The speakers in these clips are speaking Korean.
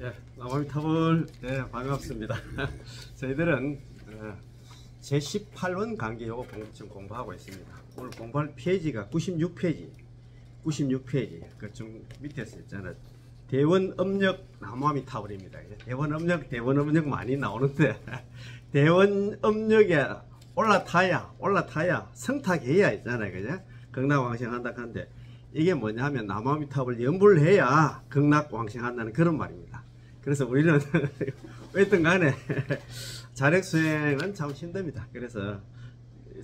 예, 나무위탑을 반갑습니다. 저희들은 제18원 강기 요거 지금 공부하고 있습니다. 오늘 공부할 페이지가 96페이지 그 좀 밑에서 있잖아요. 대원업력 나무위탑을입니다. 대원업력 많이 나오는데 대원업력에 올라타야 성탁해야 있잖아요. 그죠? 극락왕생한다 하는데 이게 뭐냐면 나무위탑을 연불 해야 극락왕생한다는 그런 말입니다. 그래서 우리는 어쨌든 간에 자력수행은 참 힘듭니다. 그래서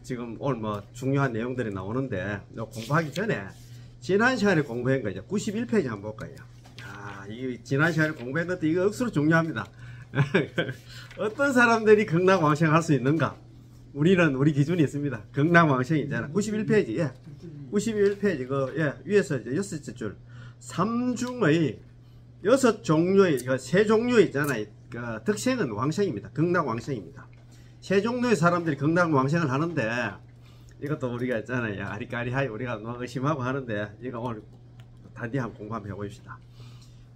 지금 오늘 뭐 중요한 내용들이 나오는데 공부하기 전에 지난 시간에 공부한 거죠. 91페이지 한번 볼까요? 이 지난 시간에 공부한 것도 이거 억수로 중요합니다. 어떤 사람들이 극락왕생할 수 있는가? 우리 기준이 있습니다. 극락왕생이잖아. 91페이지, 예. 91페이지, 위에서 이제 6째 줄. 3중의 6종류의, 세 종류 있잖아요. 덕생은 왕생입니다. 극락왕생입니다. 세 종류의 사람들이 극락왕생을 하는데, 이것도 우리가 있잖아요. 아리까리하게 우리가 뭐 의심하고 하는데, 이거 오늘 단디 한번 공부 한번 해봅시다.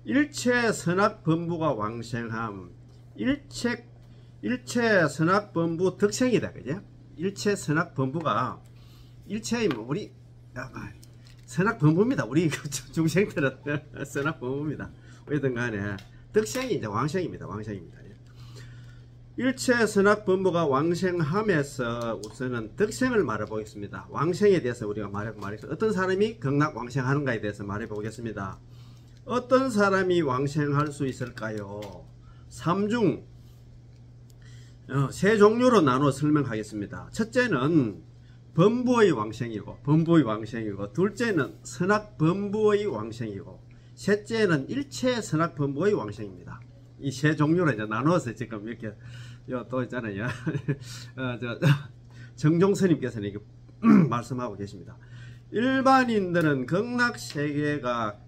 일체 선악범부가 왕생함. 일체 선악범부 덕생이다. 그죠? 일체 선악범부가, 일체의 뭐, 선악범부입니다. 우리 중생들은 선악범부입니다. 어쨌든 간에, 덕생이 이제 왕생입니다. 일체 선악범부가 왕생함에서 우선은 덕생을 말해보겠습니다. 왕생에 대해서 우리가 말해서 어떤 사람이 극락왕생하는가에 대해서 말해보겠습니다. 어떤 사람이 왕생할 수 있을까요? 3중 세 종류로 나눠 설명하겠습니다. 첫째는 범부의 왕생이고 둘째는 선악범부의 왕생이고 셋째는 일체 선악범부의 왕생입니다. 이 세 종류로 이제 나눠서 지금 이렇게 또 있잖아요. 정종스님께서는 이렇게 말씀하고 계십니다. 일반인들은 극락세계가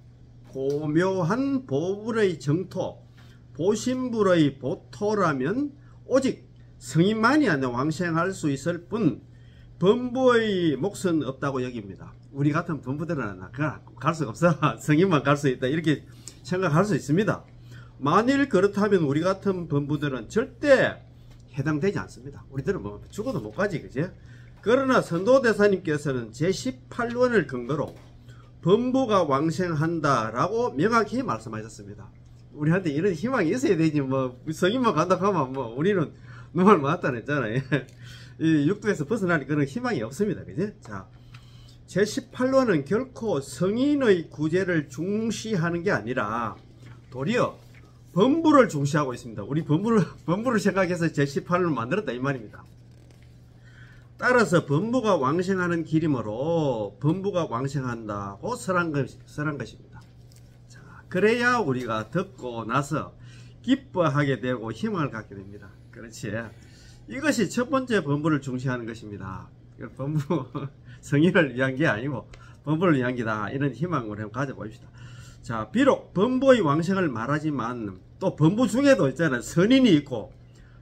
고묘한 보불의 정토, 보신불의 보토라면 오직 성인만이 아니라 왕생할 수 있을 뿐 범부의 몫은 없다고 여깁니다. 우리 같은 범부들은 갈 수가 없어. 성인만 갈 수 있다. 이렇게 생각할 수 있습니다. 만일 그렇다면 우리 같은 범부들은 절대 해당되지 않습니다. 우리들은 뭐 죽어도 못 가지, 그지? 그러나 선도대사님께서는 제18원을 근거로 범부가 왕생한다 라고 명확히 말씀하셨습니다. 우리한테 이런 희망이 있어야 되지, 뭐 성인만 간다 하면 뭐 우리는 눈을 맞다 했잖아요. 이 육도에서 벗어나는 그런 희망이 없습니다. 그지? 자, 제18원은 결코 성인의 구제를 중시하는 게 아니라 도리어 범부를 중시하고 있습니다. 우리 범부를 생각해서 제18원을 만들었다 이 말입니다. 따라서 범부가 왕생하는 길이므로 범부가 왕생한다고 설한 것입니다. 자, 그래야 우리가 듣고 나서 기뻐하게 되고 희망을 갖게 됩니다. 그렇지? 이것이 첫 번째 범부를 중시하는 것입니다. 범부 성인을 위한 게 아니고 범부를 위한 게다. 이런 희망을 한번 가져봅시다. 자, 비록 범부의 왕생을 말하지만 또 범부 중에도 있잖아요. 선인이 있고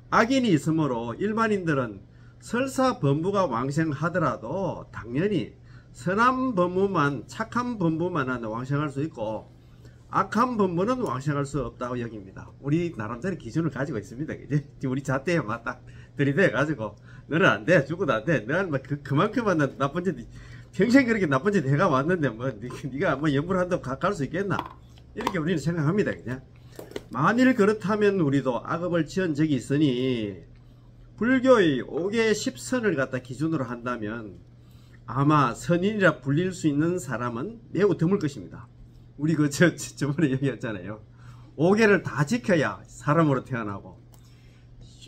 악인이 있으므로 일반인들은 설사 범부가 왕생하더라도 당연히 선한 범부만, 착한 범부만 왕생할 수 있고 악한 범부는 왕생할 수 없다고 여깁니다. 우리 나름대로 기준을 가지고 있습니다. 이제 우리 잣대에 맞다 들이대 가지고 너는 안 돼, 죽어도 안 돼. 너는 뭐 그만큼만 나쁜 짓 평생 그렇게 나쁜 짓 해가 왔는데 뭐 네가 뭐 연불한다고 갈 수 있겠나? 이렇게 우리는 생각합니다. 그냥 만일 그렇다면 우리도 악업을 지은 적이 있으니 불교의 5개 10선을 갖다 기준으로 한다면 아마 선인이라 불릴 수 있는 사람은 매우 드물 것입니다. 우리 저번에 얘기했잖아요. 5개를 다 지켜야 사람으로 태어나고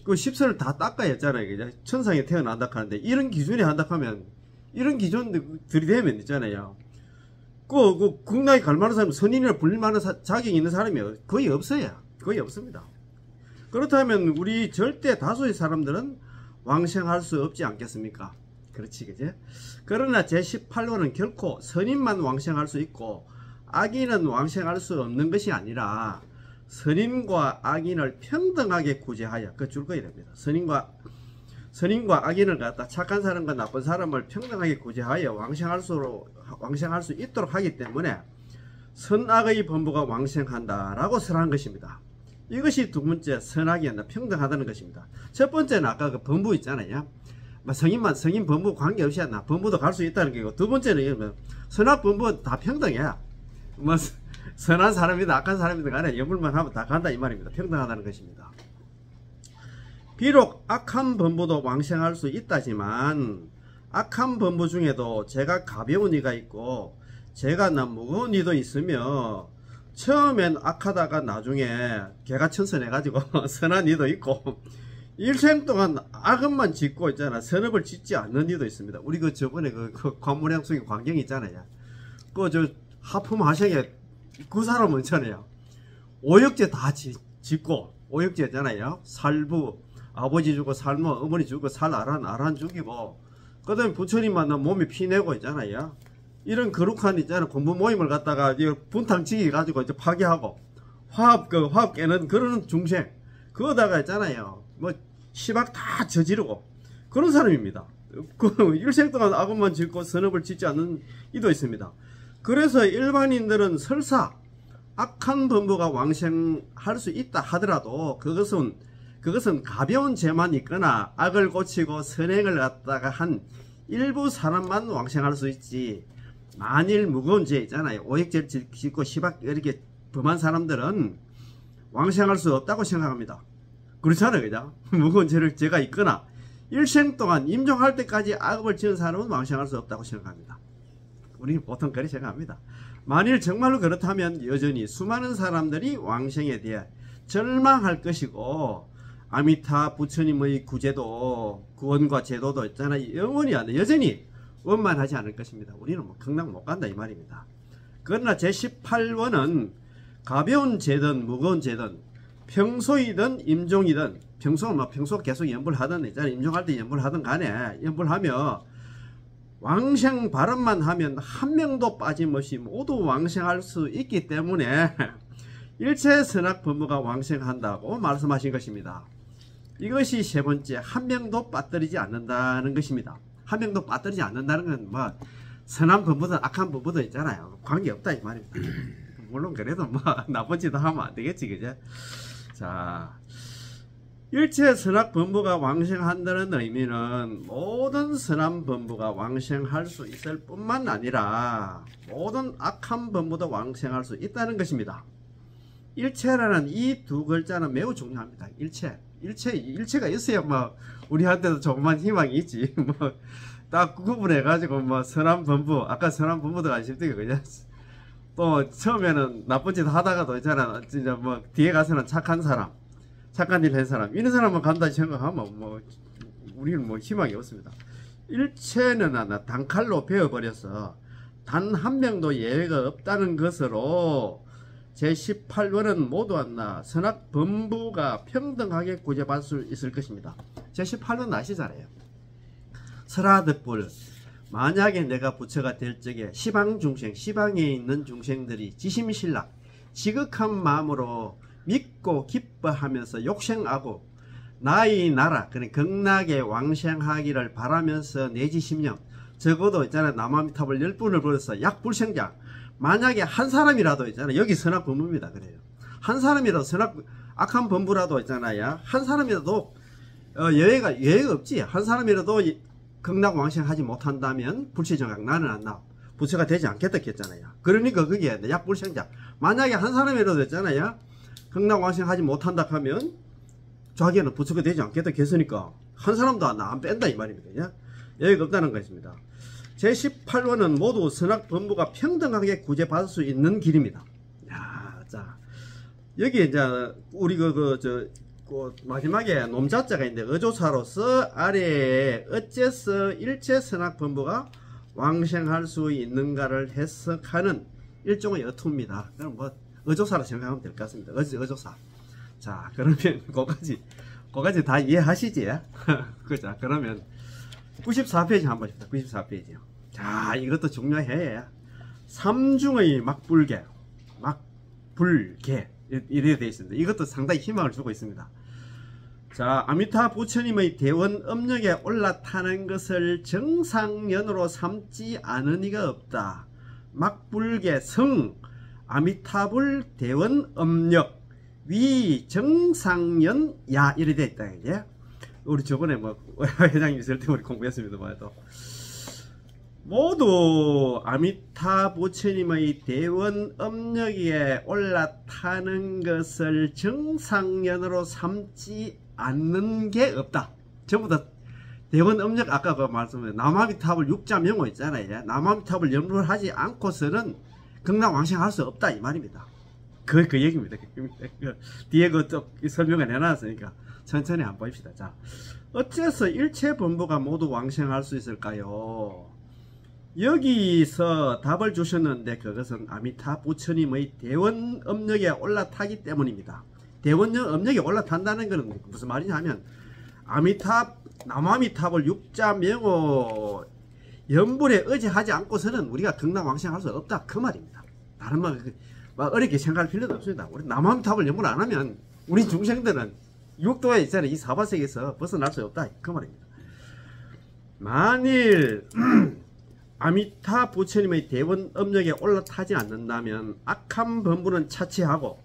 그 10선을 다 닦아야 했잖아요. 그죠? 천상에 태어난다 하는데 이런 기준이 한다 하면 이런 기준 들이대면 있잖아요. 그 극락에 갈 만한 사람, 선인이라 불릴 만한 자격이 있는 사람이 거의 없어요. 거의 없습니다. 그렇다면 우리 절대 다수의 사람들은 왕생할 수 없지 않겠습니까? 그렇지, 그제? 그러나 제18호는 결코 선인만 왕생할 수 있고 악인은 왕생할 수 없는 것이 아니라 선인과 악인을 평등하게 구제하여 그 줄거야 됩니다. 선인과 악인을 갖다 착한 사람과 나쁜 사람을 평등하게 구제하여 왕생할 수 있도록 하기 때문에 선악의 범부가 왕생한다라고 설한 것입니다. 이것이 두 번째 선악이 아니라 평등하다는 것입니다. 첫 번째는 아까 그 범부 있잖아요. 성인 범부 관계없이 나 범부도 갈 수 있다는 거고, 두 번째는 선악 범부 다 평등해. 뭐 선한 사람이든 악한 사람이든 간에 염불만 하면 다 간다 이 말입니다. 평등하다는 것입니다. 비록 악한 범부도 왕생할 수 있다지만 악한 범부 중에도 제가 가벼운 이가 있고 제가 무거운 이도 있으며, 처음엔 악하다가 나중에 개가천선해 가지고 선한 이도 있고, 일생 동안 악업만 짓고 있잖아. 선업을 짓지 않는 이도 있습니다. 우리 저번에 그 관문양숙의 광경이 있잖아요. 저 하품 하생에 그 사람은 있잖아요. 오역제 다 짓고, 오역제잖아요. 살부, 아버지 주고 살모, 어머니 주고 살 아란 죽이고, 그 다음에 부처님 만나 몸이 피내고 있잖아요. 이런 거룩한 있잖아요. 공부 모임을 갖다가 분탕치기 가지고 이제 파괴하고, 화합 깨는 그런 중생. 그거다가 있잖아요. 시박 다 저지르고, 그런 사람입니다. 일생 동안 악업만 짓고 선업을 짓지 않는 이도 있습니다. 그래서 일반인들은 설사 악한 범부가 왕생할 수 있다 하더라도 그것은 가벼운 죄만 있거나 악을 고치고 선행을 갖다가 한 일부 사람만 왕생할 수 있지, 만일 무거운 죄 있잖아요. 오역죄를 짓고 시박 이렇게 범한 사람들은 왕생할 수 없다고 생각합니다. 그렇잖아요, 그죠? 무거운 죄가 있거나 일생 동안 임종할 때까지 악업을 지은 사람은 왕생할 수 없다고 생각합니다. 우리는 보통 그렇게 생각합니다. 만일 정말로 그렇다면 여전히 수많은 사람들이 왕생에 대해 절망할 것이고, 아미타 부처님의 구제도, 구원과 제도도 있잖아요. 영원히 여전히 원만하지 않을 것입니다. 우리는 극락 못 간다 이 말입니다. 그러나 제18원은 가벼운 죄든 무거운 죄든 평소이든 임종이든, 평소 계속 연불하든 있잖아요. 임종할 때 연불하든 간에 연불하며 왕생 발언만 하면 한 명도 빠짐없이 모두 왕생할 수 있기 때문에 일체 선악 범부가 왕생한다고 말씀하신 것입니다. 이것이 세 번째, 한 명도 빠뜨리지 않는다는 것입니다. 한 명도 빠뜨리지 않는다는 건 선한 범부든 악한 범부든 있잖아요. 관계없다 이 말입니다. 물론 그래도 나쁜 짓도 하면 안 되겠지, 그죠? 자, 일체 선악 범부가 왕생한다는 의미는 모든 선한 범부가 왕생할 수 있을 뿐만 아니라 모든 악한 범부도 왕생할 수 있다는 것입니다. 일체라는 이 두 글자는 매우 중요합니다. 일체가 있어야 우리한테도 조그만 희망이 있지. 딱 구분해 가지고 선한 범부, 아까 선한 범부도 아십니까, 그죠? 또 처음에는 나쁜 짓 하다가도 있잖아, 진짜 뒤에 가서는 착한 사람, 착한 일 한 사람, 이런 사람만 간다 생각하면 우리는 희망이 없습니다. 일체는 단칼로 베어버려서 단 한 명도 예외가 없다는 것으로 제18원은 모두 선악 범부가 평등하게 구제받을 수 있을 것입니다. 제18원 아시잖아요. 설하득불, 만약에 내가 부처가 될 적에 시방에 있는 중생들이 지심신락, 지극한 마음으로 믿고 기뻐하면서 욕생하고 나의 나라, 극락에 왕생하기를 바라면서 내지심령, 적어도 있잖아요. 남아미탑을 10분을 벌어서 약불생장, 만약에 한 사람이라도 있잖아요. 여기 선악 범부입니다. 그래요. 한 사람이라도 악한 범부라도 있잖아요. 한 사람이라도 예외가 없지. 한 사람이라도 극락 왕생하지 못한다면 불시정각, 나는 안 나와. 부처가 되지 않겠다 했잖아요. 그러니까 거기에 약불생장, 만약에 한 사람이라도 있잖아요. 극락 왕생하지 못한다 하면 자기는 부처가 되지 않겠다 했으니까 한 사람도 안 뺀다 이 말입니다. 예외가 없다는 것입니다. 제18원은 모두 선악 범부가 평등하게 구제받을 수 있는 길입니다. 자, 여기 이제 우리 마지막에 놈자자가 있는데 어조사로서 아래에 어째서 일체 선악 범부가 왕생할 수 있는가를 해석하는 일종의 어투입니다. 그럼 어조사로 생각하면 될 것 같습니다. 어조사. 자, 그러면 그까지 다 이해하시지? 그죠? 그러면 94페이지 한번 봅시다. 94페이지요. 자, 이것도 중요해. 삼중의 막불개, 이래 되어 있습니다. 이것도 상당히 희망을 주고 있습니다. 자, 아미타 부처님의 대원 업력에 올라타는 것을 정상연으로 삼지 않은 이가 없다. 막불개 성 아미타불 대원 업력 위 정상연 야 이래 돼 있다 이제. 우리 저번에 뭐 회장님이 있을 때 우리 공부했습니다만 또 모두 아미타 부처님의 대원 업력에 올라타는 것을 정상연으로 삼지 않는 게 없다. 전부 다 대원 업력 아까 그 말씀에 남아미탑을 육자명호 있잖아요. 남아미탑을 염불 하지 않고서는 극락왕생할 수 없다 이 말입니다. 그 얘기입니다. 뒤에 그 설명을 해놨으니까 천천히 한번 봅시다. 자, 어째서 일체 범부가 모두 왕생할 수 있을까요? 여기서 답을 주셨는데 그것은 아미타 부처님의 대원 업력에 올라타기 때문입니다. 대원 업력에 올라탄다는 것은 무슨 말이냐 하면 남아미탑을 육자명호 염불에 의지하지 않고서는 우리가 극락왕생할 수 없다 그 말입니다. 다른 말 어렵게 생각할 필요도 없습니다. 우리 남아미탑을 염불 안 하면 우리 중생들은 육도에 있잖아요. 이 사바세계에서 벗어날 수 없다 그 말입니다. 만일 아미타 부처님의 대원 업력에 올라타지 않는다면 악한 범부는 차치하고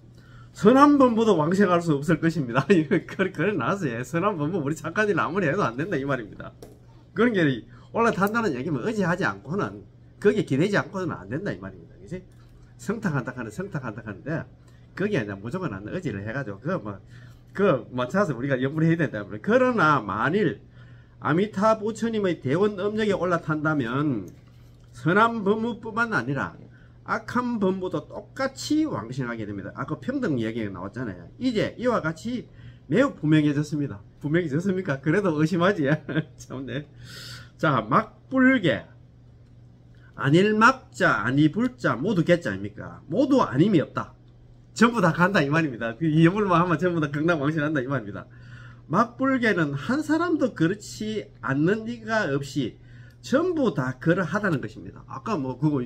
선한 범부도 왕생할 수 없을 것입니다. 그래 놨어요. 선한 범부 우리 착한 일 아무리 해도 안 된다 이 말입니다. 그런 게 올라탄다는 얘기면 의지하지 않고는 거기에 기대지 않고는 안 된다 이 말입니다. 그치? 성탁한다 하는데 거기에 이제 무조건 안 의지를 해가지고 그거 맞춰서 우리가 염불해야 된다. 그러나 만일 아미타 부처님의 대원 업력에 올라탄다면 선한 범부뿐만 아니라 악한 범부도 똑같이 왕생하게 됩니다. 아까 평등 얘기가 나왔잖아요. 이제 이와 같이 매우 분명해졌습니다. 분명해졌습니까? 그래도 의심하지. 참네. 자, 막불개 아닐막자 아니불자 모두 개자입니까? 모두 아님이 없다. 전부 다 간다 이 말입니다. 이 염불만 하면 전부 다 극락왕생한다 이 말입니다. 막불개는 한 사람도 그렇지 않는 이가 없이 전부 다 그러하다는 것입니다. 아까 뭐 그거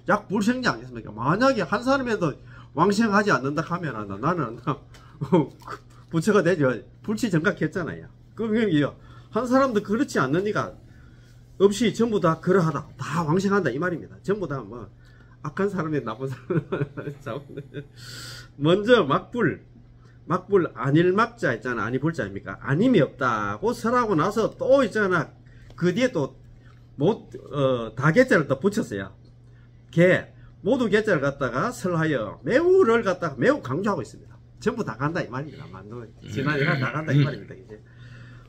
약불생자 아니겠습니까? 만약에 한 사람에도 왕생하지 않는다 하면 나는 부처가 되죠. 불치 정각했잖아요. 그럼 한 사람도 그렇지 않는 이가 없이 전부 다 그러하다. 다 왕생한다 이 말입니다. 전부 다 뭐 악한 사람이 나쁜 사람. 먼저 막불 아닐막자 있잖아. 아니불자입니까? 아님이 없다고 설하고 나서 또 있잖아. 그 뒤에 또 다개자를 또 붙였어요. 모두 개자를 갖다가 설하여 매우를 갖다가 매우 강조하고 있습니다. 전부 다 간다 이 말입니다. 지난해가 다 간다 이 말입니다. 이제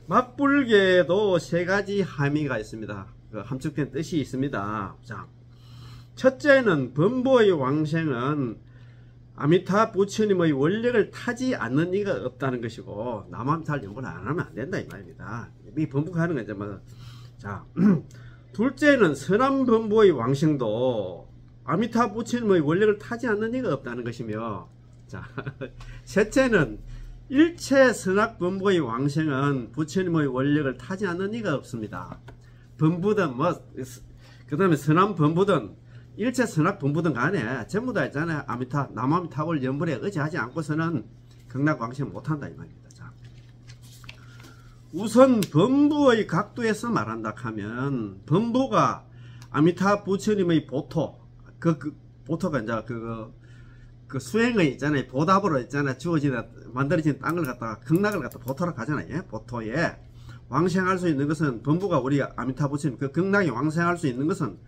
막불개도 세 가지 함의가 있습니다. 함축된 뜻이 있습니다. 자, 첫째는 범부의 왕생은 아미타 부처님의 원력을 타지 않는 이가 없다는 것이고 남아미타를 연구를 안 하면 안 된다 이 말입니다. 이 범부가 하는 거죠. 자, 둘째는 선한 범부의 왕생도 아미타 부처님의 원력을 타지 않는 이가 없다는 것이며, 자, 셋째는 일체 선악 범부의 왕생은 부처님의 원력을 타지 않는 이가 없습니다. 범부든 그 다음에 선한 범부든 일체 선악 범부든 간에 전부 다 있잖아요. 남아미타불 연불에 의지하지 않고서는 극락왕생 못한다 이 말입니다. 자, 우선 범부의 각도에서 말한다 하면 범부가 아미타 부처님의 보토 보토가 이제 그 수행의 있잖아요. 보답으로 있잖아요. 만들어진 땅을 갖다가 극락을 갖다 보토로 가잖아요. 보토에 왕생할 수 있는 것은 범부가 우리 아미타 부처님 그 극락에 왕생할 수 있는 것은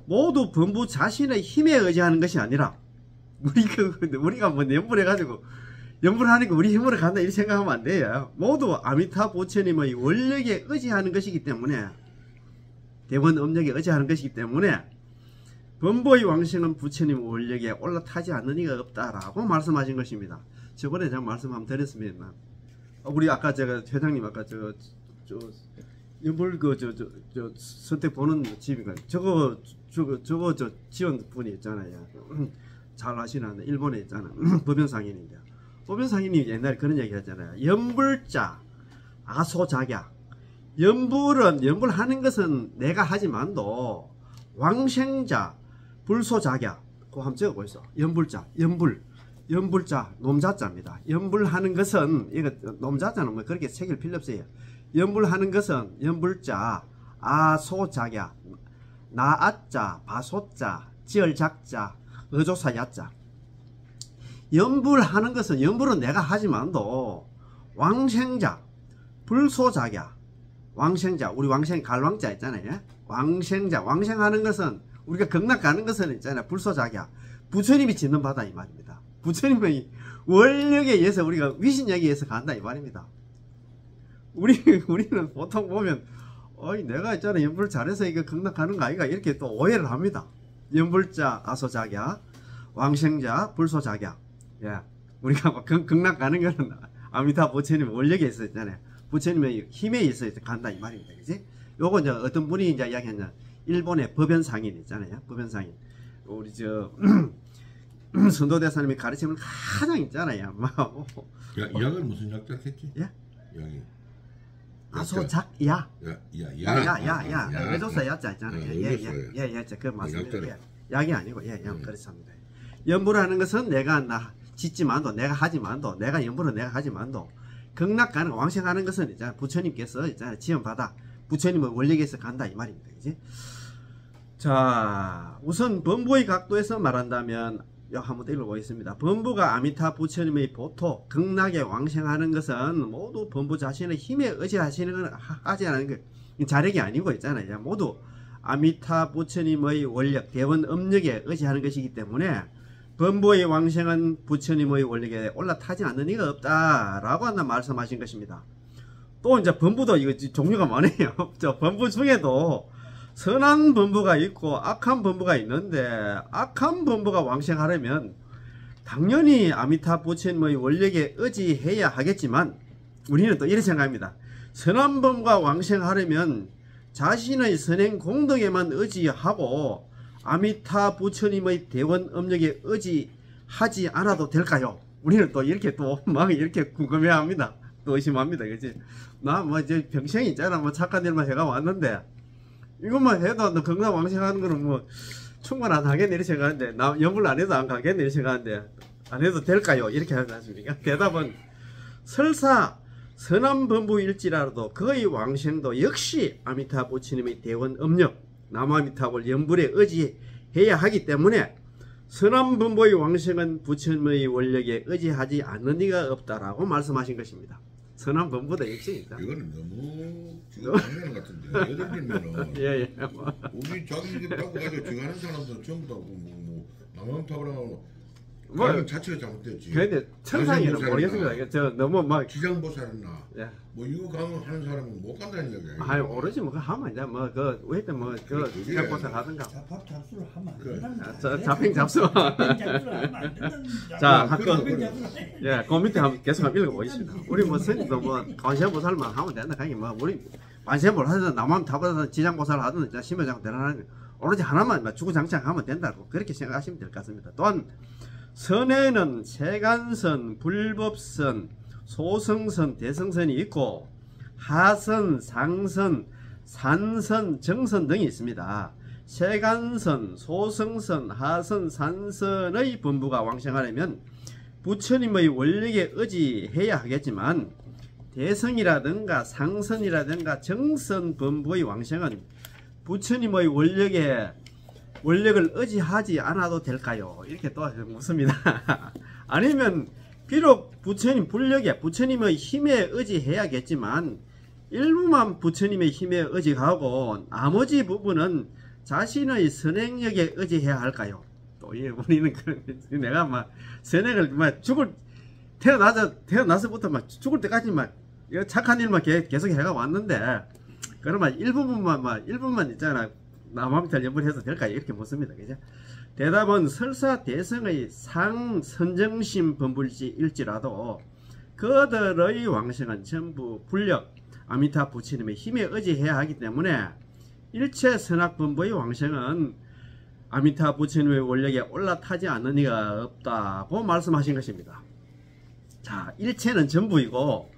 모두 범부 자신의 힘에 의지하는 것이 아니라 우리가 뭐 연불해가지고 연불하는 거 우리 힘으로 간다 이렇게 생각하면 안 돼요. 모두 아미타 부처님의 원력에 의지하는 것이기 때문에 대원 업력에 의지하는 것이기 때문에 범부의 왕생은 부처님 원력에 올라타지 않는 이가 없다라고 말씀하신 것입니다. 저번에 제가 말씀 한번 드렸습니다. 우리 아까 제가 회장님 아까 연불 선택 보는 집인가 저거 지원 분이 있잖아요. 잘 아시는 일본에 있잖아. 법연상인인데 법연상인이 옛날에 그런 얘기 했잖아요. 연불자 아소작약 연불하는 것은 내가 하지만도 왕생자 불소작약 그거 한번 적어보세요. 연불자 연불자 놈자자입니다. 연불하는 것은 이거 놈자자는 뭐 그렇게 새길 필요 없어요. 연불하는 것은 연불자 아소작약 나아자 바소자 지얼작자 어조사야자 연불하는 것은 연불은 내가 하지만도 왕생자, 불소작야, 왕생자, 우리 왕생 갈왕자 있잖아요. 왕생자, 왕생하는 것은 우리가 극락 가는 것은 있잖아요. 불소작야, 부처님이 짓는 바다 이 말입니다. 부처님의 원력에 의해서 우리가 위신력에 의해서 간다 이 말입니다. 우리는 보통 보면 어이 내가 있잖아 연불 잘해서 이거 극락 가는 거 아이가 이렇게 또 오해를 합니다. 연불자 아소작야, 왕생자 불소작야. 예, 우리가 극락 가는 거는 아미타 부처님 원력에 있어 있잖아요. 부처님의 힘에 있어 간다 이 말입니다. 그지? 요거 이제 어떤 분이 이제 이야기했냐, 일본의 법연상인 있잖아요. 법연상인 우리 저 선도대사님이 가르침을 가장 있잖아요. 약은 무슨 약자 했지? 예? 약이 아소작야. 야. 외조사 야자 있잖아요. 예, 그 맞습니다. 예, 약이 아니고 예, 그렇습니다. 연불하는 것은 내가 짓지만도, 내가 하지만도, 내가 연불은 내가 하지만도, 극락 가는 왕생하는 것은 있잖아 부처님께서 있잖아 지원받아 부처님의 원력에서 간다 이 말입니다. 그지? 자, 우선 범부의 각도에서 말한다면 한번 읽어보겠습니다. 범부가 아미타 부처님의 보토 극락에 왕생하는 것은 모두 범부 자신의 힘에 의지하시는 건 하지 않은 것 자력이 아니고 있잖아요. 모두 아미타 부처님의 원력 대원 음력에 의지하는 것이기 때문에 범부의 왕생은 부처님의 원력에 올라타지 않는 이가 없다라고 한다 말씀하신 것입니다. 또 이제 범부도 이거 종류가 많아요. 저 범부 중에도 선한 범부가 있고 악한 범부가 있는데, 악한 범부가 왕생하려면 당연히 아미타 부처님의 원력에 의지해야 하겠지만, 우리는 또 이렇게 생각합니다. 선한 범부가 왕생하려면 자신의 선행 공덕에만 의지하고 아미타 부처님의 대원 음력에 의지하지 않아도 될까요? 우리는 또 이렇게 또 막 이렇게 궁금해합니다. 또 의심합니다. 그치? 나 뭐 이제 병생이 있잖아. 뭐 착한 일만 해가 왔는데 이것만 해도 너 극락 왕생하는 거는 뭐 충분한 하겠네 이렇게 생각하는데, 나 연불 안 해도 안 가겠네 이렇게 생각하는데 안 해도 될까요? 이렇게 하지 않습니까? 대답은 설사 선한 범부일지라도 그의 왕생도 역시 아미타 부처님의 대원 음력 남아미타불 연불에 의지해야 하기 때문에 선한 범부의 왕생은 부처님의 원력에 의지하지 않는 이가 없다라고 말씀하신 것입니다. 선한 범부도 역시 있다. 이거는 너무 지금 장난 같은데. 예를 들면은 예. 우리 자기 집 갖고 가지고 지금 하는 사람들 전부 다 남아미타불하고 뭐 자체가 잘못됐지. 그런데 천상에는 모르겠습니다. 저 너무 막 지장보살이나 예. 뭐 이거 가면 하는 사람은 못 간다는 얘기야. 아니 오로지 뭐 하면 이제 뭐그 왜 때 뭐그 지장보살 하든가. 잡합 잡수를 하면 안 그래. 된다. 잡행 잡수. 잡수를 하면 안 된다. 자, 예, 그 밑에 한번 계속 한번 읽어보겠습니다. 우리 뭐 스님도 뭐 관세음보살만 하면 된다. 가기 뭐 우리 관세음보살 하든 남한 타보든 지장보살 하든 심여장 대단하는 오로지 하나만 주구장창하면 된다고 그렇게 생각하시면 될 것 같습니다. 또한 선에는 세간선, 불법선, 소승선, 대승선이 있고 하선, 상선, 산선, 정선 등이 있습니다. 세간선, 소승선, 하선, 산선의 범부가 왕생하려면 부처님의 원력에 의지해야 하겠지만 대성이라든가 상선이라든가 정선 범부의 왕생은 부처님의 원력을 의지하지 않아도 될까요? 이렇게 또 묻습니다. 아니면 비록 부처님 불력에 부처님의 힘에 의지해야겠지만 일부만 부처님의 힘에 의지하고 나머지 부분은 자신의 선행력에 의지해야 할까요? 또 우리는 내가 막 선행을 막 태어나서부터 막 죽을 때까지 막 착한 일만 계속 해가 왔는데 그러면 일부만 있잖아. 남아미타 연불해서 될까? 이렇게 묻습니다. 그죠? 대답은 설사 대성의 상선정심 범불일지라도 그들의 왕생은 전부 불력 아미타 부처님의 힘에 의지해야 하기 때문에 일체 선악범부의 왕생은 아미타 부처님의 원력에 올라타지 않는 이가 없다고 말씀하신 것입니다. 자, 일체는 전부이고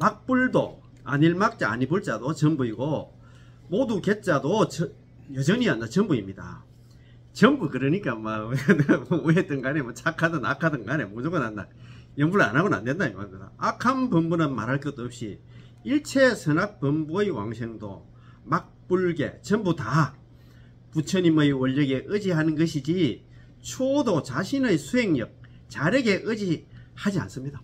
막불도 아닐막자 아니불자도 전부이고 모두 개자도 여전히 전부입니다. 전부 그러니까 뭐 왜든 간에 뭐 착하든 악하든 간에 무조건 한다. 연불 안 하고는 안 된다 이 말입니다. 악한 범부는 말할 것도 없이 일체 선악 범부의 왕생도 막불계 전부 다 부처님의 원력에 의지하는 것이지 추호도 자신의 수행력 자력에 의지하지 않습니다.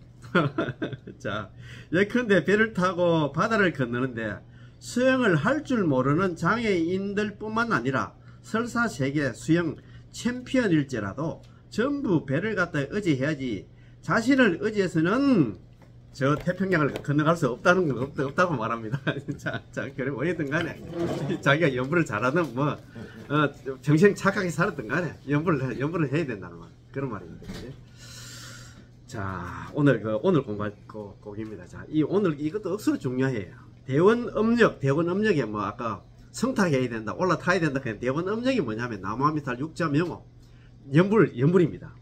자, 예컨대 배를 타고 바다를 건너는데 수영을 할 줄 모르는 장애인들 뿐만 아니라 설사 세계 수영 챔피언일지라도 전부 배를 갖다 의지해야지 자신을 의지해서는 저 태평양을 건너갈 수 없다는 건 없다고 말합니다. 자, 그래 뭐였든 간에 자기가 연구를 잘하든 뭐 정신 착하게 살았든 간에 연구를 해야 된다는 말, 그런 말입니다. 자, 오늘 공부할 곡입니다. 자, 오늘 이것도 억수로 중요해요. 대원 음력에 뭐 아까 성탁해야 된다, 올라타야 된다. 그냥 대원 음력이 뭐냐면 나무아미탈 육자 명호 연불입니다.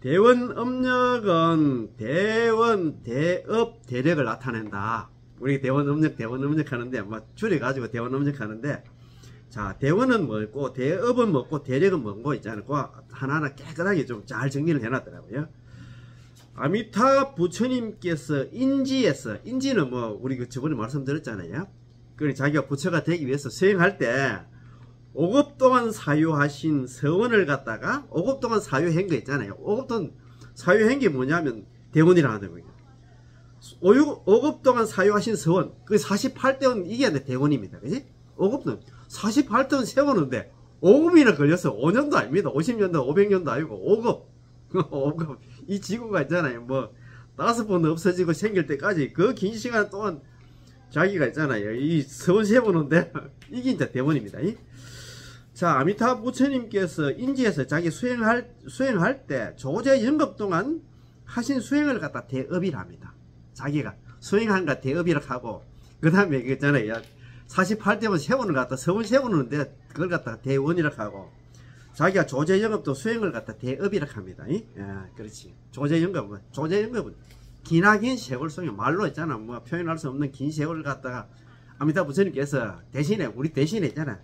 대원 음력은 대원, 대업, 대력을 나타낸다. 우리 대원 음력 하는데, 뭐, 줄여가지고 대원 음력 하는데, 자, 대원은 뭐고, 대업은 뭐고, 대력은 뭐고 있잖아요. 그거 하나하나 깨끗하게 좀 잘 정리를 해놨더라고요. 아미타 부처님께서 인지는 뭐, 우리 저번에 말씀드렸잖아요. 그러니 자기가 부처가 되기 위해서 수행할 때, 5급 동안 사유하신 서원을 갖다가 5급 동안 사유한 거 있잖아요. 5급 동안 사유한 게 뭐냐면 대원이라는 거예요. 5급 동안 사유하신 서원, 그 48대원 이게 대원입니다. 그지? 5급 동안 48대원 세우는데 5급이나 걸려서 5년도 아닙니다. 50년도 500년도 아니고 5급 이 지구가 있잖아요. 뭐 5번 없어지고 생길 때까지 그 긴 시간 동안 자기가 있잖아요. 이 서원 세우는데 이게 이제 대원입니다. 자, 아미타 부처님께서 인지해서 자기 수행할 때 조제 연급 동안 하신 수행을 갖다 대업이라 합니다. 자기가 수행한 거 대업이라 하고, 그 다음에 있잖아요. 48대원 세원을 갖다 서원 세우는데 그걸 갖다 대원이라 하고, 자기가 조제 연급도 수행을 갖다 대업이라 합니다. 그렇지. 조제 연급은 기나긴 세월 속에 말로 있잖아. 뭐 표현할 수 없는 긴 세월을 갖다가 아미타 부처님께서 우리 대신에 있잖아.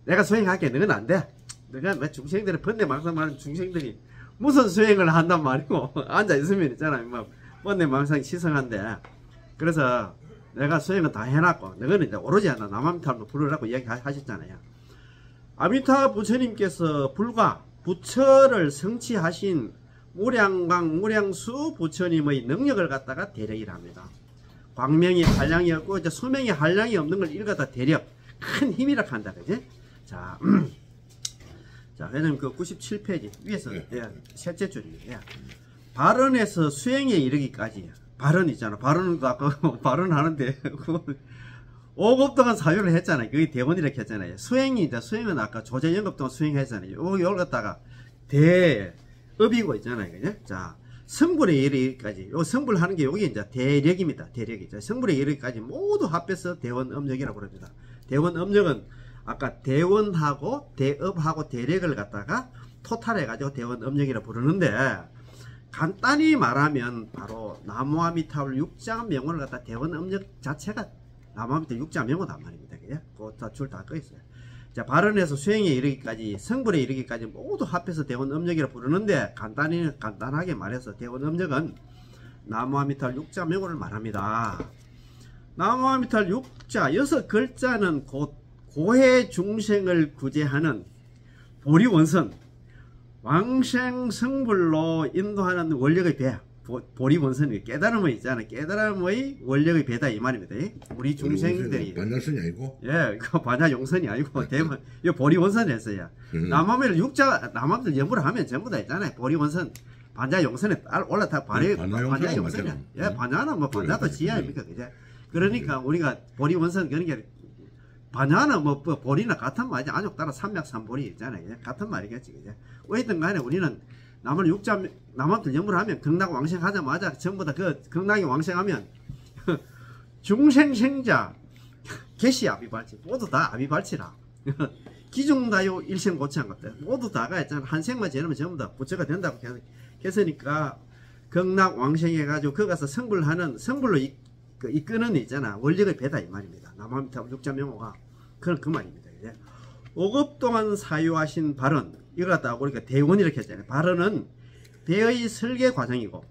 내가 수행할게. 너는 안 돼. 너가 뭐 중생들이 번뇌망상하는 중생들이 무슨 수행을 한단 말이고 앉아있으면 있잖아. 뭐 번뇌망상이 시성한데, 그래서 내가 수행은 다 해놨고 너는 이제 오로지 하나 남아미타로 부르라고 이야기하셨잖아요. 아미타 부처님께서 불과 부처를 성취하신 무량수 부처님의 능력을 갖다가 대력이라 합니다. 광명이 한량이 없고 이제 수명이 한량이 없는 걸 읽어다 대력, 큰 힘이라 한다. 그지? 자, 회장님 그 97페이지 위에서 셋째 줄입니다. 발언에서 수행에 이르기까지. 발언 있잖아. 발언도 아까 발언하는데 5급 동안 사유를 했잖아요. 그게 대원이라고 했잖아요. 수행은 아까 조제 연급 동안 수행했잖아요. 요걸 갖다가 대업이고 있잖아요. 그죠? 자, 성불에 이르기까지. 요 성불하는 게 여기 이제 대력입니다. 대력이죠. 성불에 이르기까지 모두 합해서 대원 음력이라고 그럽니다. 대원 음력은 아까 대원하고 대업하고 대력을 갖다가 토탈해가지고 대원 음력이라 부르는데, 간단히 말하면 바로 나무아미타불 육자 명호를 갖다 대원 음력 자체가 나무아미타 육자 명호단 말입니다. 그거 줄 다 꺼있어요. 자, 발언에서 수행에 이르기까지, 성불에 이르기까지 모두 합해서 대원 음력이라 부르는데, 간단하게 말해서 대원 음력은 나무아미타 육자 명호를 말합니다. 나무아미타 육자 6글자는 곧 고해 중생을 구제하는 보리원선, 왕생성불로 인도하는 원력의 배, 보리원선이 깨달음의 있잖아요. 깨달음의 원력의 배다 이 말입니다. 우리 중생들이 반야선이 아니고, 그 반야용선이 아니고 대만 이 보리원선이었어요. 남아미를 육자 남아미를 연구를 하면 전부 다 있잖아요. 보리원선, 반야용선에 올라타 반야용선이야. 반야는 뭐 반야도 지혜 아닙니까, 그제? 그러니까 우리가 보리원선 그런 게 반야는 뭐 보리나 같은 말이지. 안쪽 따라 삼맥삼보리 있잖아요. 같은 말이겠지, 그제? 어쨌든 간에 우리는 남한들 연구를 하면 극락 왕생하자마자 전부 다 그 극락이 왕생하면 중생생자 개시 아비발치 모두 다 아비발치라. 기중다요 일생고치한 것들 모두 다가 있잖아. 한 생만 지내면 전부 다 부처가 된다고 했으니까 극락 왕생해가지고 그 가서 성불로 이끄는 있잖아. 원력의 배다 이 말입니다. 남아미타 육자 명호가 그런 그 말입니다. 이제 5급 동안 사유하신 발언 이걸 갖다가 우리가 대원 이렇게 했잖아요. 발언은 배의 설계 과정이고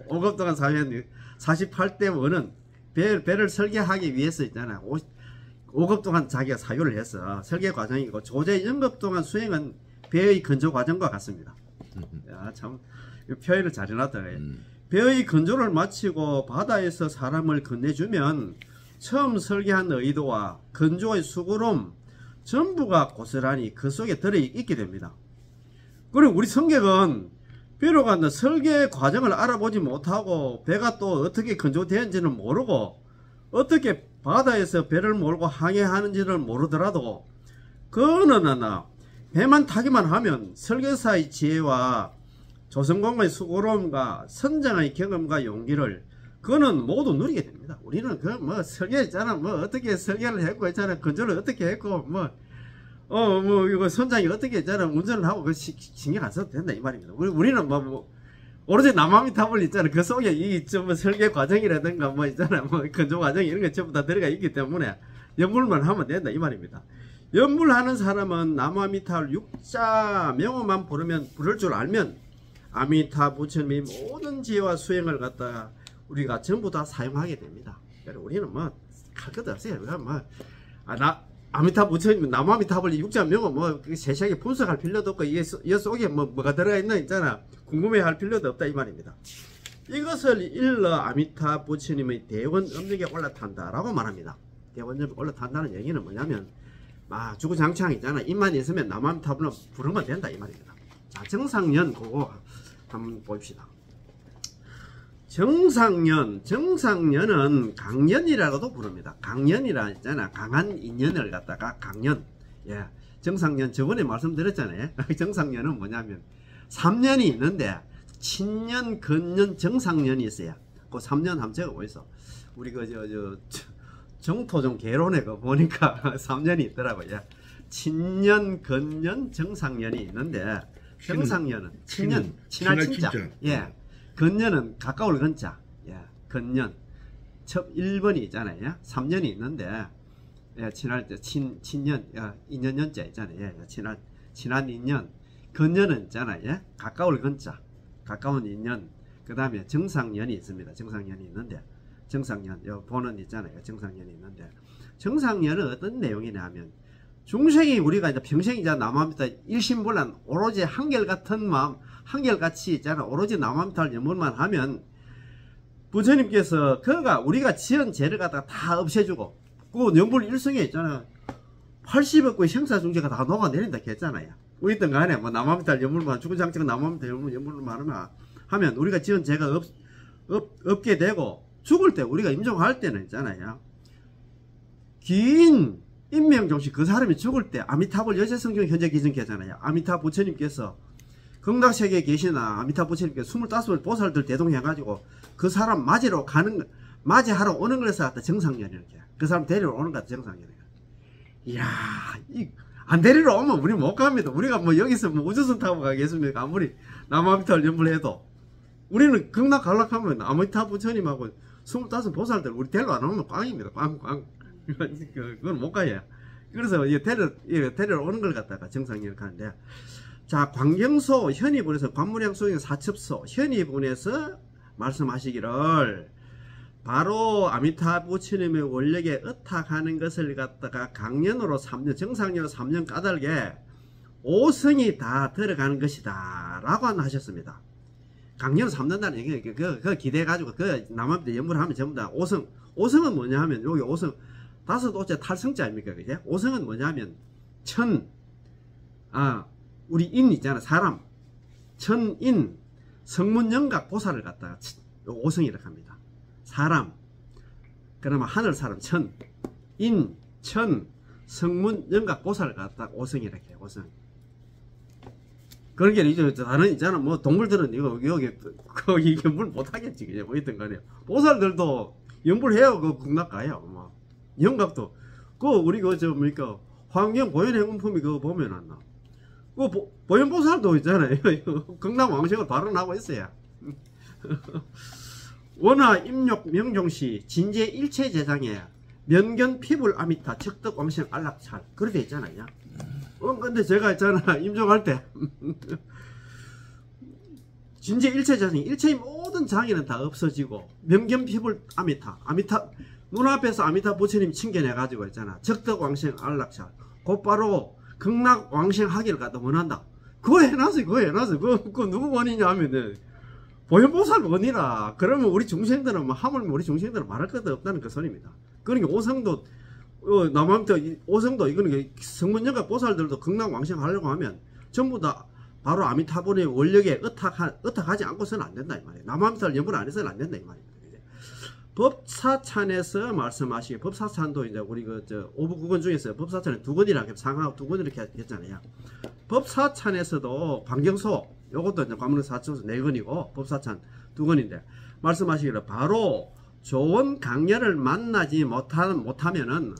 5급 동안 사유한 48대 원은 배를 설계하기 위해서 있잖아요. 5급 동안 자기가 사유를 해서 설계 과정이고 조제 연급 동안 수행은 배의 건조 과정과 같습니다. 야, 참 표현을 잘 해놨다. 배의 건조를 마치고 바다에서 사람을 건네주면 처음 설계한 의도와 건조의 수고로움 전부가 고스란히 그 속에 들어있게 됩니다. 그리고 우리 성격은 비록 설계 과정을 알아보지 못하고 배가 또 어떻게 건조되는지는 모르고 어떻게 바다에서 배를 몰고 항해하는지를 모르더라도 그거는 배만 타기만 하면 설계사의 지혜와 조선공의 수고로움과 선장의 경험과 용기를 그거는 모두 누리게 됩니다. 우리는 그 뭐 설계했잖아, 뭐 어떻게 설계를 했고 했잖아, 건조를 어떻게 했고 뭐 이거 선장이 어떻게 했잖아, 운전을 하고 그 신경 안 써도 된다 이 말입니다. 우리는 뭐 오로지 남아미 탑을 있잖아, 그 속에 이 좀 설계 과정이라든가 뭐 있잖아, 뭐 건조 과정 이런 게 전부 다 들어가 있기 때문에 연물만 하면 된다 이 말입니다. 연물하는 사람은 남아미탑 육자 명호만 부를 줄 알면 아미타 부처님의 모든 지혜와 수행을 갖다가 우리가 전부 다 사용하게 됩니다. 그래서 우리는 뭐 할 것도 없어요. 뭐 아미타 부처님 남아미탑을 육자 명호 뭐 세세하게 분석할 필요도 없고 이 속에 뭐가 들어가 있나 있잖아, 궁금해할 필요도 없다 이 말입니다. 이것을 일러 아미타 부처님의 대원 음력에 올라탄다라고 말합니다. 대원 음력에 올라탄다는 얘기는 뭐냐면 주구장창 있잖아, 입만 있으면 남아미탑을 부르면 된다 이 말입니다. 자, 정상년 그거 한번 봅시다. 정상년은 강년이라고도 부릅니다. 강년이라 있잖아, 강한 인연을 갖다가 강년. 예, 정상년 저번에 말씀드렸잖아요. 정상년은 뭐냐면 3년이 있는데 친년, 근년, 정상년이 있어요. 그 3년 함체가 뭐 있어? 우리 정토종 개론에 보니까 3년이 있더라고요. 친년, 근년, 정상년이 있는데 정상년은 친년, 친할 친자. 예. 근년은 가까울 근자. 예. 근년. 첫 1번이 있잖아요. 3년이 있는데 예, 친할 때 친년, 인연년자 있잖아요. 예. 친한 인연. 근년은 있잖아요. 예? 가까울 근자. 가까운 인연. 그다음에 정상년이 있습니다. 정상년이 있는데 정상년, 보는 있잖아요. 정상년이 있는데 정상년은 어떤 내용이냐면 중생이 우리가 이제 평생이자 남아미타 일심불란 오로지 한결같은 마음, 한결같이 있잖아, 오로지 남아미타를 연물만 하면 부처님께서 그가 우리가 지은 죄를 갖다가 다 없애주고 그 연물 일성에 있잖아 80억 의 생사중재가 다 녹아내린다 했잖아요. 어쨌든 간에 뭐 남아미타를 연물만 주구장창 남아미타 연물만 하면 우리가 지은 죄가 없게 되고 죽을 때 우리가 임종할 때는 있잖아요, 긴 인명종시 그 사람이 죽을 때 아미타불 여제성경 현재 기증하잖아요. 아미타 부처님께서 극락세계에 계시나 아미타 부처님께서 25을 보살들 대동해가지고 그 사람 맞이하러 오는 것을 정상년 이렇게 그 사람 데리러 오는 것 정상년. 이야, 안 데리러 오면 우리 못 갑니다. 우리가 뭐 여기서 뭐 우주선 타고 가겠습니까? 아무리 남아미타를 연불해도 우리는 극락 갈락하면 아미타 부처님하고 25 보살들 우리 데리러 안 오면 꽝입니다. 꽝. 그건 못 가요. 그래서 데리러 오는 걸 갖다가 정상이라고 하는데, 자, 광경소 현이분에서 관무량 소경 사첩소 현이분에서 말씀하시기를 바로 아미타 부처님의 원력에 의탁하는 것을 갖다가 강년으로 3년, 정상년으로 3년 까닭에 5성이 다 들어가는 것이다 라고 하셨습니다. 강년 3년다는 얘기, 그거 기대해가지고 그 남한테 연구를 하면 전부 다 5성. 5성은 뭐냐 하면 여기 5성 5오째 탈성자 아닙니까? 그제? 5성은 뭐냐면 우리 인 있잖아, 사람. 천인, 성문영각 보살을 갖다가 5성이라고 합니다. 사람, 그러면 하늘 사람 천, 인, 천, 성문영각 보살을 갖다가 5성이라고 해요. 5성. 그런 게 이제 다른 있잖아, 뭐 동물들은 여기 연불 못하겠지, 그죠? 뭐 있던 거네요. 보살들도 연불해요. 그 극락 가요. 뭐 영각도 우리 뭡니까 환경 보현 행운품이 그거 보면 안 나. 보현보살도 있잖아요. 극락 왕생을 발언하고 있어요. 원하 임욕 명종시 진제 일체 제장에 면견 피불 아미타 척덕 왕생 안락찰 그렇게 있잖아요. 근데 제가 있잖아, 임종할 때 진제 일체 제장이 일체의 모든 장애는 다 없어지고 면견 피불 아미타 눈앞에서 아미타 부처님 칭견해가지고 있잖아, 적덕왕생 안락찰 곧바로 극락 왕생 하기를 갖다 원한다. 그거 해놨어요. 그거 누구 원이냐 하면은 보현보살 원이라. 그러면 우리 중생들은 뭐 하물며 우리 중생들은 말할 것도 없다는 그 소리입니다. 그러니까 오성도 남한테 오성도 이거는 성문여가 보살들도 극락왕생 하려고 하면 전부 다 바로 아미타불의 원력에 의탁하지 않고서는 안 된다 이 말이에요. 남한테 연불 안 해서는 안 된다 이 말이에요. 법사찬에서 말씀하시기, 법사찬도 이제 우리 오부구건 중에서 법사찬에 두 권이라 상하고 두 권 이렇게 했잖아요. 법사찬에서도 방경소 요것도 이제 관문의 사천에서 네 권이고 법사찬 두 권인데 말씀하시기를 바로 좋은 강연을 만나지 못하면은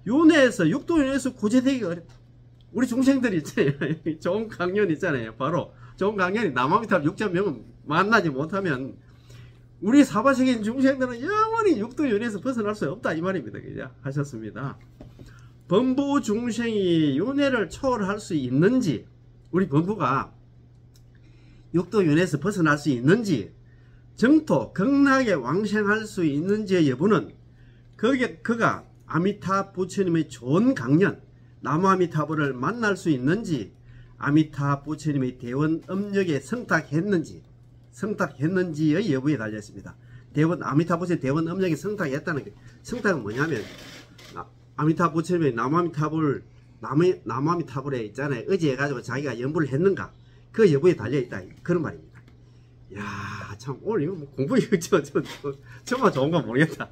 윤회에서 육도윤회에서 구제되기가 어렵다. 우리 중생들이 있잖아요. 좋은 강연 있잖아요. 바로 좋은 강연이 남아미탑 6.0은 만나지 못하면 우리 사바sek인 중생들은 영원히 육도윤회에서 벗어날 수 없다 이 말입니다. 그죠? 하셨습니다. 범부 중생이 윤회를 초월할 수 있는지, 우리 범부가 육도윤회에서 벗어날 수 있는지, 정토 극락에 왕생할 수 있는지의 여부는 그가 아미타 부처님의 좋은 강연 나무 아미타불을 만날 수 있는지, 아미타 부처님의 대원 음력에 성탁했는지의 여부에 달려있습니다. 아미타 부처님 대원 음력에 성탁했다는 게, 성탁은 뭐냐면 아미타 부처님의 나무 아미타불에 있잖아요. 의지해가지고 자기가 연부를 했는가, 그 여부에 달려있다 그런 말입니다. 야, 참 오늘 이거 뭐 공부 이거 정말 좋은 거 모르겠다.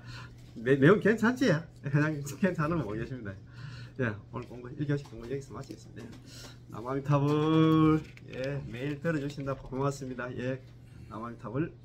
내용 괜찮지? 그냥 괜찮은 거 모르겠습니다. 예, 오늘 공부 1교시 공부 여기서 마치겠습니다. 나무 아미타불, 예, 매일 들어주신다고 고맙습니다. 예, 나무 아미타불.